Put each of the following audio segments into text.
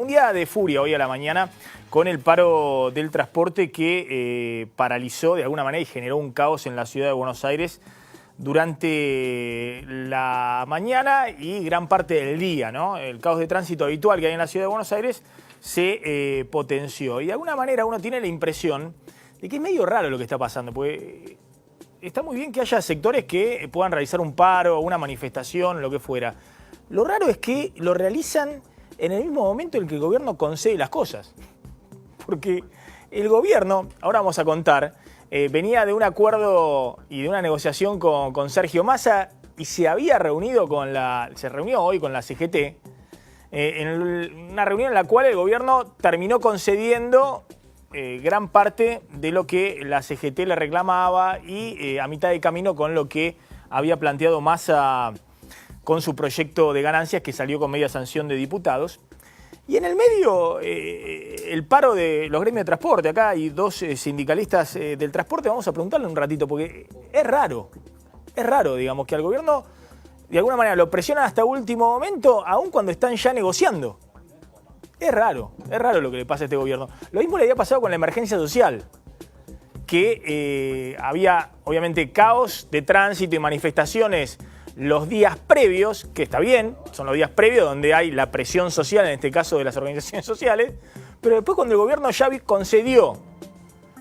día de furia hoy a la mañana con el paro del transporte que paralizó de alguna manera y generó un caos en la ciudad de Buenos Aires durante la mañana y gran parte del día, ¿no? El caos de tránsito habitual que hay en la ciudad de Buenos Aires se potenció. Y de alguna manera uno tiene la impresión de que es medio raro lo que está pasando, porque está muy bien que haya sectores que puedan realizar un paro, una manifestación, lo que fuera. Lo raro es que lo realizan en el mismo momento en que el gobierno concede las cosas. Porque el gobierno, ahora vamos a contar, venía de un acuerdo y de una negociación con Sergio Massa y se reunió hoy con la CGT, en una reunión en la cual el gobierno terminó concediendo gran parte de lo que la CGT le reclamaba y a mitad de camino con lo que había planteado Massa con su proyecto de ganancias que salió con media sanción de diputados. Y en el medio, el paro de los gremios de transporte. Acá hay dos sindicalistas del transporte. Vamos a preguntarle un ratito, porque es raro, digamos, que al gobierno de alguna manera lo presionan hasta último momento, aun cuando están ya negociando. Es raro lo que le pasa a este gobierno. Lo mismo le había pasado con la emergencia social, que había obviamente caos de tránsito y manifestaciones los días previos, que está bien, son los días previos donde hay la presión social, en este caso de las organizaciones sociales, pero después cuando el gobierno ya concedió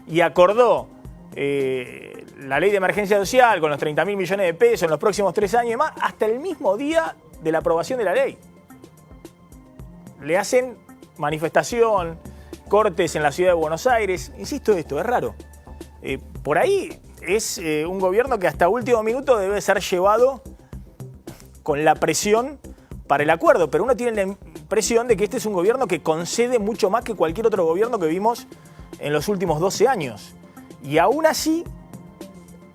y acordó la ley de emergencia social con los 30.000 millones de pesos en los próximos 3 años y más, hasta el mismo día de la aprobación de la ley. Le hacen manifestación, cortes en la ciudad de Buenos Aires. Insisto, esto es raro. Por ahí es un gobierno que hasta último minuto debe ser llevado con la presión para el acuerdo, pero uno tiene la impresión de que este es un gobierno que concede mucho más que cualquier otro gobierno que vimos en los últimos 12 años. Y aún así,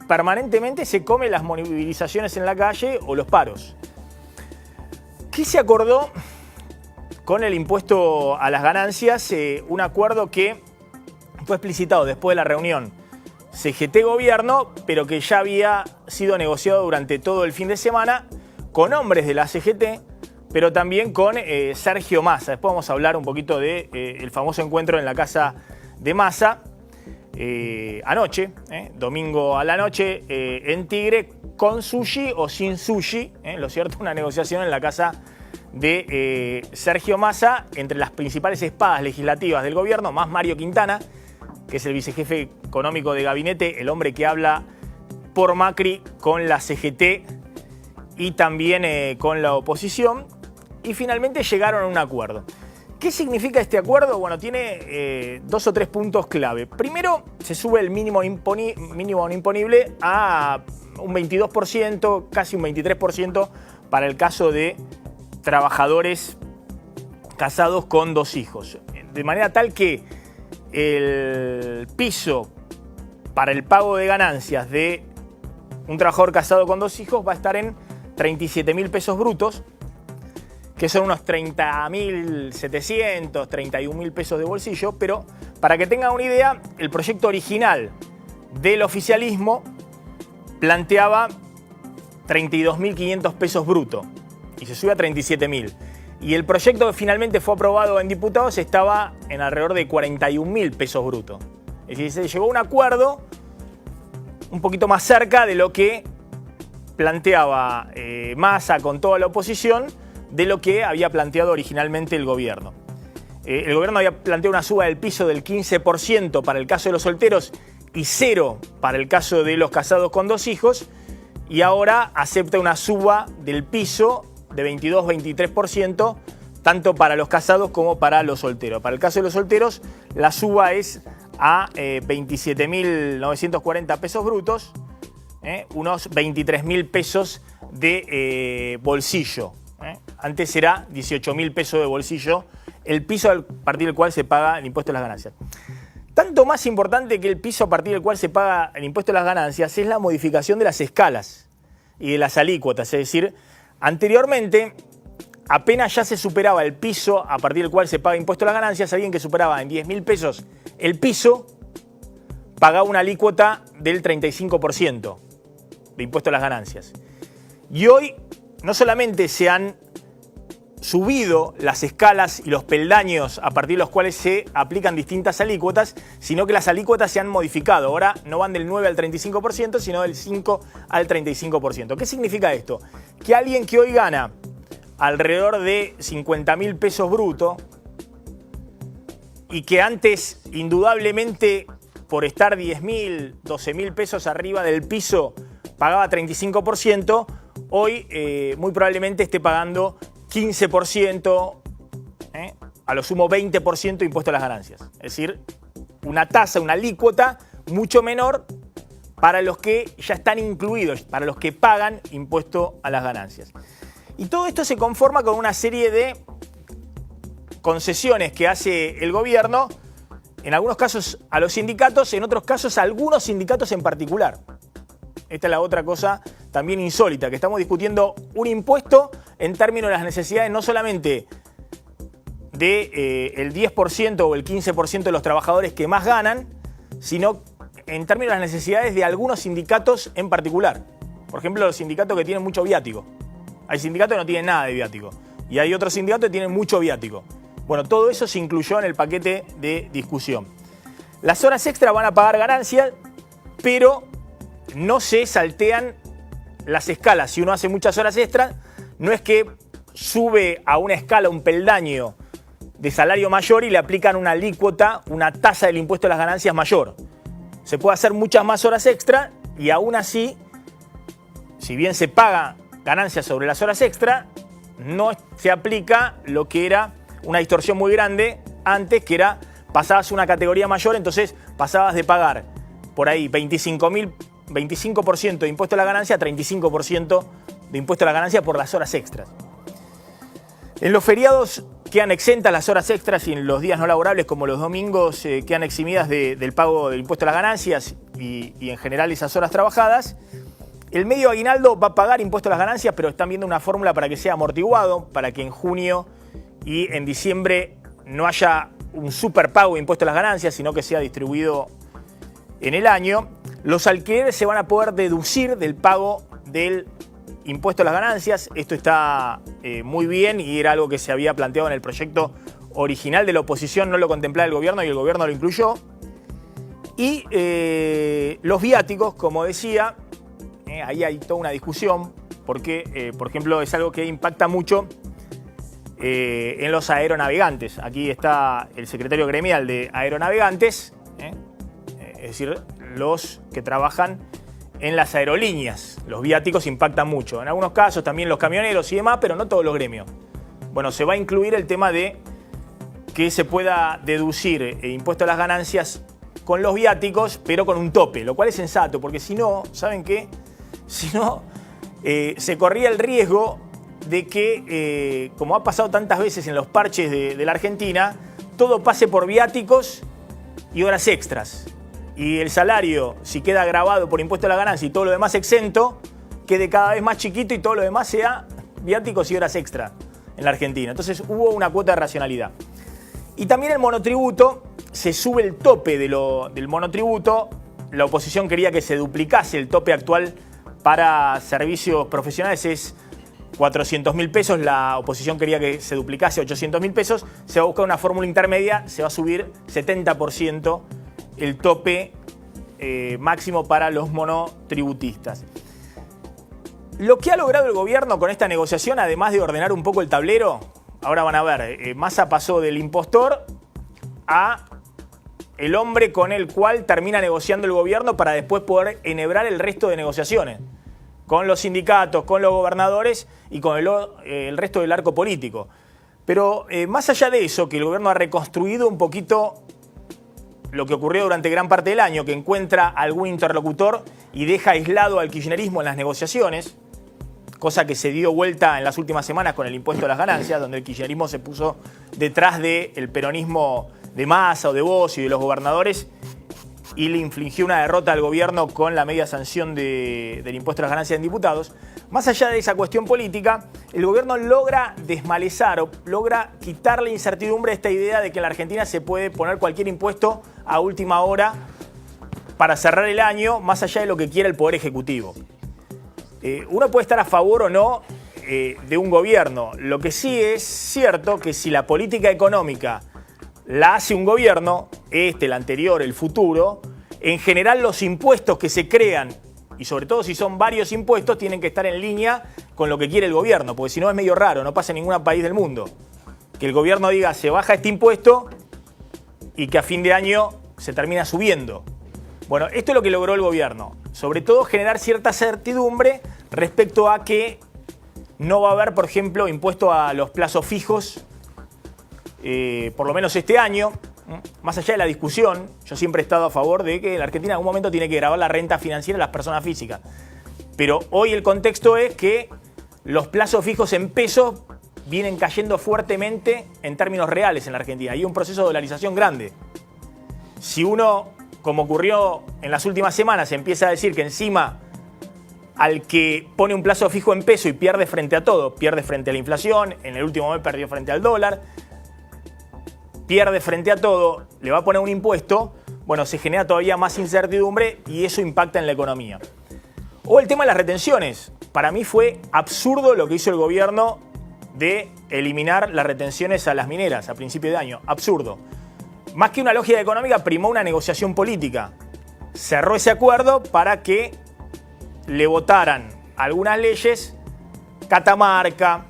permanentemente se come las movilizaciones en la calle o los paros. ¿Qué se acordó con el impuesto a las ganancias? Un acuerdo que fue explicitado después de la reunión CGT-Gobierno, pero que ya había sido negociado durante todo el fin de semana con hombres de la CGT, pero también con Sergio Massa. Después vamos a hablar un poquito del famoso encuentro en la casa de Massa anoche, domingo a la noche, en Tigre, con sushi o sin sushi. Lo cierto, una negociación en la casa de Sergio Massa entre las principales espadas legislativas del gobierno, más Mario Quintana, que es el vicejefe económico de gabinete, el hombre que habla por Macri con la CGT y también con la oposición, y finalmente llegaron a un acuerdo. ¿Qué significa este acuerdo? Bueno, tiene 2 o 3 puntos clave. Primero, se sube el mínimo no imponible a un 22%, casi un 23% para el caso de trabajadores casados con 2 hijos. De manera tal que el piso para el pago de ganancias de un trabajador casado con 2 hijos va a estar en 37.000 pesos brutos, que son unos 30.700, 31.000 pesos de bolsillo, pero para que tengan una idea, el proyecto original del oficialismo planteaba 32.500 pesos brutos y se sube a 37.000. Y el proyecto que finalmente fue aprobado en diputados estaba en alrededor de 41.000 pesos brutos. Es decir, se llegó a un acuerdo un poquito más cerca de lo que planteaba Massa con toda la oposición de lo que había planteado originalmente el gobierno. El gobierno había planteado una suba del piso del 15% para el caso de los solteros y 0 para el caso de los casados con 2 hijos, y ahora acepta una suba del piso de 22-23%, tanto para los casados como para los solteros. Para el caso de los solteros, la suba es a 27.940 pesos brutos, unos 23.000 pesos de bolsillo. Antes era 18.000 pesos de bolsillo, el piso a partir del cual se paga el impuesto a las ganancias. Tanto más importante que el piso a partir del cual se paga el impuesto a las ganancias es la modificación de las escalas y de las alícuotas. Es decir, anteriormente, apenas ya se superaba el piso a partir del cual se paga impuesto a las ganancias, alguien que superaba en 10.000 pesos el piso pagaba una alícuota del 35% de impuesto a las ganancias. Y hoy no solamente se han subido las escalas y los peldaños a partir de los cuales se aplican distintas alícuotas, sino que las alícuotas se han modificado. Ahora no van del 9 al 35%, sino del 5 al 35%. ¿Qué significa esto? Que alguien que hoy gana alrededor de 50.000 pesos bruto y que antes, indudablemente, por estar 10.000, 12.000 pesos arriba del piso, pagaba 35%, hoy muy probablemente esté pagando 15%, a lo sumo 20% de impuesto a las ganancias. Es decir, una tasa, una alícuota mucho menor para los que ya están incluidos, para los que pagan impuesto a las ganancias. Y todo esto se conforma con una serie de concesiones que hace el gobierno, en algunos casos a los sindicatos, en otros casos a algunos sindicatos en particular. Esta es la otra cosa también insólita, que estamos discutiendo un impuesto en términos de las necesidades no solamente del 10% o el 15% de los trabajadores que más ganan, sino en términos de las necesidades de algunos sindicatos en particular. Por ejemplo, los sindicatos que tienen mucho viático. Hay sindicatos que no tienen nada de viático y hay otros sindicatos que tienen mucho viático. Bueno, todo eso se incluyó en el paquete de discusión. Las horas extra van a pagar ganancias, pero no se saltean las escalas. Si uno hace muchas horas extras, no es que sube a una escala, un peldaño de salario mayor y le aplican una alícuota, una tasa del impuesto a las ganancias mayor. Se puede hacer muchas más horas extra y aún así, si bien se paga ganancias sobre las horas extra, no se aplica lo que era una distorsión muy grande antes, que era pasabas una categoría mayor, entonces pasabas de pagar por ahí 25% de impuesto a la ganancia a 35% de impuesto a la ganancia por las horas extras. En los feriados quedan exentas las horas extras y en los días no laborables, como los domingos, quedan eximidas del pago del impuesto a las ganancias y en general esas horas trabajadas. El medio aguinaldo va a pagar impuesto a las ganancias, pero están viendo una fórmula para que sea amortiguado, para que en junio y en diciembre no haya un superpago de impuesto a las ganancias, sino que sea distribuido en el año. Los alquileres se van a poder deducir del pago del impuesto a las ganancias. Esto está muy bien y era algo que se había planteado en el proyecto original de la oposición, no lo contemplaba el gobierno y el gobierno lo incluyó. Y los viáticos, como decía, ahí hay toda una discusión porque, por ejemplo, es algo que impacta mucho en los aeronavegantes. Aquí está el secretario gremial de aeronavegantes, es decir, los que trabajan en las aerolíneas. Los viáticos impactan mucho. En algunos casos también los camioneros y demás, pero no todos los gremios. Bueno, se va a incluir el tema de que se pueda deducir impuesto a las ganancias con los viáticos, pero con un tope, lo cual es sensato, porque si no, ¿saben qué? Si no, se corría el riesgo de que, como ha pasado tantas veces en los parches de la Argentina, todo pase por viáticos y horas extras. Y el salario, si queda grabado por impuesto a la ganancia y todo lo demás exento, quede cada vez más chiquito y todo lo demás sea viáticos y horas extra en la Argentina. Entonces hubo una cuota de racionalidad. Y también el monotributo, se sube el tope del monotributo. La oposición quería que se duplicase el tope actual para servicios profesionales, es 400.000 pesos, la oposición quería que se duplicase a 800.000 pesos, se va a buscar una fórmula intermedia, se va a subir 70% el tope máximo para los monotributistas. Lo que ha logrado el gobierno con esta negociación, además de ordenar un poco el tablero, ahora van a ver, Massa pasó del impostor a el hombre con el cual termina negociando el gobierno para después poder enhebrar el resto de negociaciones con los sindicatos, con los gobernadores y con el resto del arco político. Pero más allá de eso, que el gobierno ha reconstruido un poquito lo que ocurrió durante gran parte del año, que encuentra algún interlocutor y deja aislado al kirchnerismo en las negociaciones, cosa que se dio vuelta en las últimas semanas con el impuesto a las ganancias, donde el kirchnerismo se puso detrás del peronismo de Massa o de Bosch y de los gobernadores y le infligió una derrota al gobierno con la media sanción del impuesto a las ganancias en diputados. Más allá de esa cuestión política, el gobierno logra desmalezar o logra quitar la incertidumbre de esta idea de que en la Argentina se puede poner cualquier impuesto a última hora para cerrar el año, más allá de lo que quiera el Poder Ejecutivo. Uno puede estar a favor o no de un gobierno. Lo que sí es cierto que si la política económica la hace un gobierno, el anterior, el futuro, en general los impuestos que se crean, y sobre todo si son varios impuestos, tienen que estar en línea con lo que quiere el gobierno, porque si no es medio raro, no pasa en ningún país del mundo. Que el gobierno diga, se baja este impuesto y que a fin de año se termina subiendo. Bueno, esto es lo que logró el gobierno. Sobre todo generar cierta certidumbre respecto a que no va a haber, por ejemplo, impuesto a los plazos fijos, por lo menos este año. Más allá de la discusión, yo siempre he estado a favor de que la Argentina en algún momento tiene que gravar la renta financiera a las personas físicas. Pero hoy el contexto es que los plazos fijos en pesos vienen cayendo fuertemente en términos reales en la Argentina. Hay un proceso de dolarización grande. Si uno, como ocurrió en las últimas semanas, empieza a decir que encima al que pone un plazo fijo en peso y pierde frente a todo, pierde frente a la inflación, en el último mes perdió frente al dólar, pierde frente a todo, le va a poner un impuesto, bueno, se genera todavía más incertidumbre y eso impacta en la economía. O el tema de las retenciones. Para mí fue absurdo lo que hizo el gobierno de eliminar las retenciones a las mineras a principio de año. Absurdo. Más que una lógica económica, primó una negociación política. Cerró ese acuerdo para que le votaran algunas leyes, Catamarca,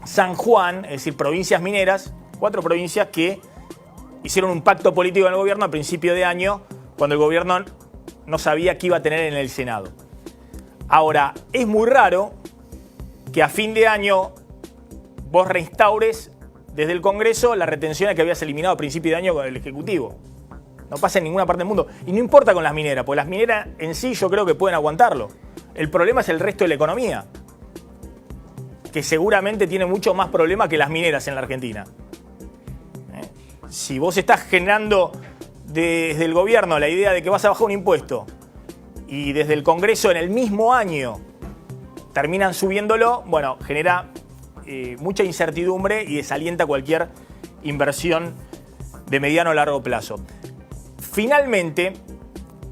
San Juan, es decir, provincias mineras, 4 provincias que hicieron un pacto político en el gobierno a principio de año, cuando el gobierno no sabía qué iba a tener en el Senado. Ahora, es muy raro que a fin de año vos reinstaures desde el Congreso las retenciones que habías eliminado a principio de año con el Ejecutivo. No pasa en ninguna parte del mundo. Y no importa con las mineras, porque las mineras en sí yo creo que pueden aguantarlo. El problema es el resto de la economía, que seguramente tiene mucho más problemas que las mineras en la Argentina. Si vos estás generando desde el gobierno la idea de que vas a bajar un impuesto y desde el Congreso en el mismo año terminan subiéndolo, bueno, genera mucha incertidumbre y desalienta cualquier inversión de mediano o largo plazo. Finalmente,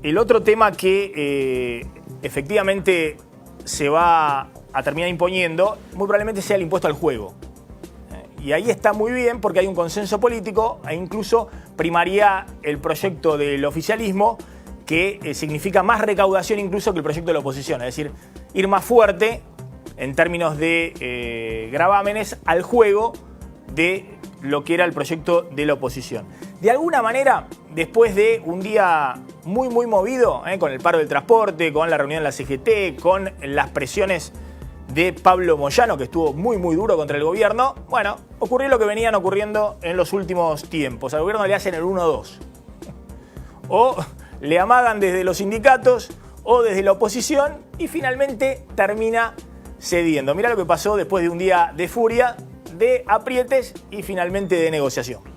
el otro tema que efectivamente se va a terminar imponiendo, muy probablemente sea el impuesto al juego. Y ahí está muy bien porque hay un consenso político e incluso primaría el proyecto del oficialismo que significa más recaudación incluso que el proyecto de la oposición. Es decir, ir más fuerte en términos de gravámenes al juego de lo que era el proyecto de la oposición. De alguna manera, después de un día muy movido, con el paro del transporte, con la reunión de la CGT, con las presiones de Pablo Moyano, que estuvo muy duro contra el gobierno, bueno, ocurrió lo que venían ocurriendo en los últimos tiempos. Al gobierno le hacen el 1-2. O le amagan desde los sindicatos o desde la oposición y finalmente termina cediendo. Mirá lo que pasó después de un día de furia, de aprietes y finalmente de negociación.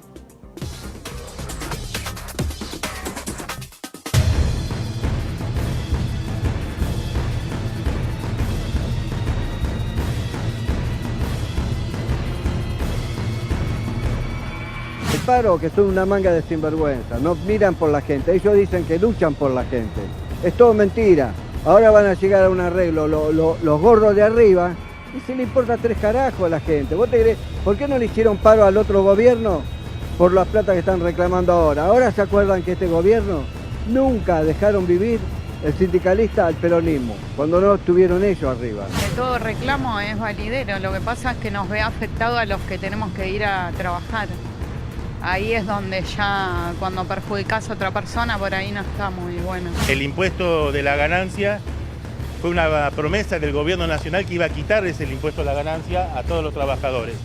Paro que son una manga de sinvergüenza, no miran por la gente, ellos dicen que luchan por la gente, es todo mentira. Ahora van a llegar a un arreglo los gordos de arriba y se le importa 3 carajos a la gente. ¿Vos te crees? ¿Por qué no le hicieron paro al otro gobierno por las plata que están reclamando ahora? Ahora se acuerdan que este gobierno nunca dejaron vivir el sindicalista al peronismo, cuando no estuvieron ellos arriba. Que todo reclamo es validero, lo que pasa es que nos ve afectado a los que tenemos que ir a trabajar. Ahí es donde ya cuando perjudicás a otra persona, por ahí no está muy bueno. El impuesto de la ganancia fue una promesa del gobierno nacional que iba a quitarles el impuesto de la ganancia a todos los trabajadores.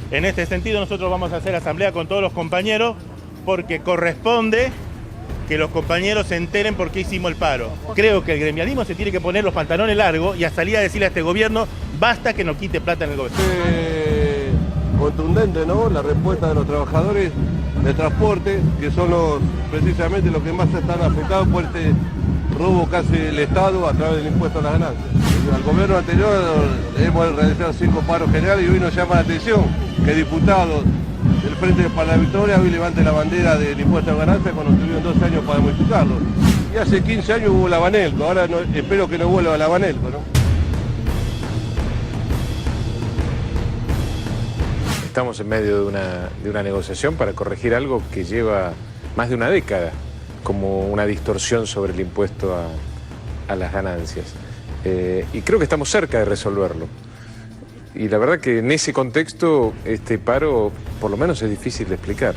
En este sentido nosotros vamos a hacer asamblea con todos los compañeros porque corresponde que los compañeros se enteren por qué hicimos el paro. Creo que el gremialismo se tiene que poner los pantalones largos y a salir a decirle a este gobierno, basta que nos quite plata en el gobierno. Contundente, ¿no? La respuesta de los trabajadores de transporte, que son precisamente los que más están afectados por este robo casi del Estado a través del impuesto a las ganancias. Al gobierno anterior hemos realizado 5 paros generales y hoy nos llama la atención que diputados del Frente para la Victoria hoy levante la bandera del impuesto a las ganancias cuando tuvieron 2 años para modificarlo. Y hace 15 años hubo la Banelco, ahora no, espero que no vuelva la Banelco, ¿no? estamos en medio de una negociación para corregir algo que lleva más de una década, como una distorsión sobre el impuesto a las ganancias. Y creo que estamos cerca de resolverlo. Y la verdad que en ese contexto este paro por lo menos es difícil de explicar.